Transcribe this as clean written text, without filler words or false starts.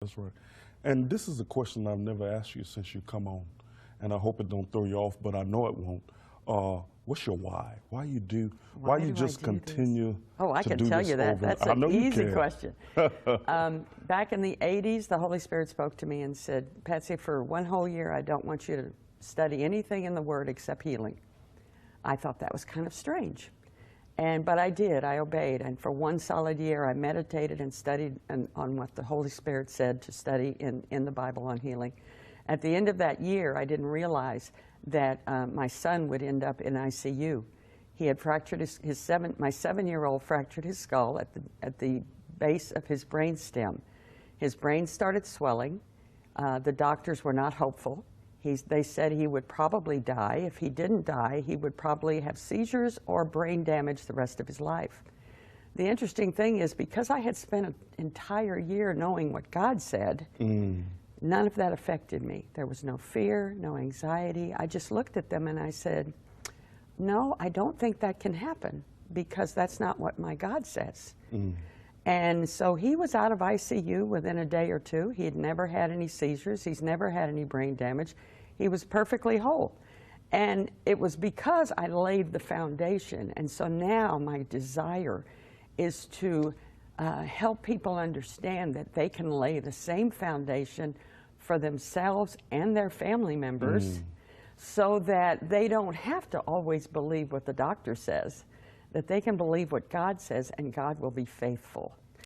That's right. And this is a question I've never asked you since you come on, and I hope it don't throw you off, but I know it won't. What's your why? Why you do? Why you just continue? Oh, I to can do tell this you that. over That's and- I an know you easy can. question. Back in the 80s, the Holy Spirit spoke to me and said, Patsy, for one whole year, I don't want you to study anything in the Word except healing. I thought that was kind of strange. But I did. I obeyed. And for one solid year, I meditated and studied on what the Holy Spirit said to study in the Bible on healing. At the end of that year, I didn't realize that my son would end up in ICU. He had fractured my 7-year-old fractured his skull at the base of his brain stem. His brain started swelling. The doctors were not hopeful. They said he would probably die. If he didn't die, he would probably have seizures or brain damage the rest of his life. The interesting thing is, because I had spent an entire year knowing what God said, none of that affected me. There was no fear, no anxiety. I just looked at them and I said, no, I don't think that can happen, because that's not what my God says. And so he was out of ICU within a day or two. He had never had any seizures. He's never had any brain damage. He was perfectly whole. And it was because I laid the foundation. And so now my desire is to help people understand that they can lay the same foundation for themselves and their family members, so that they don't have to always believe what the doctor says, that they can believe what God says, and God will be faithful.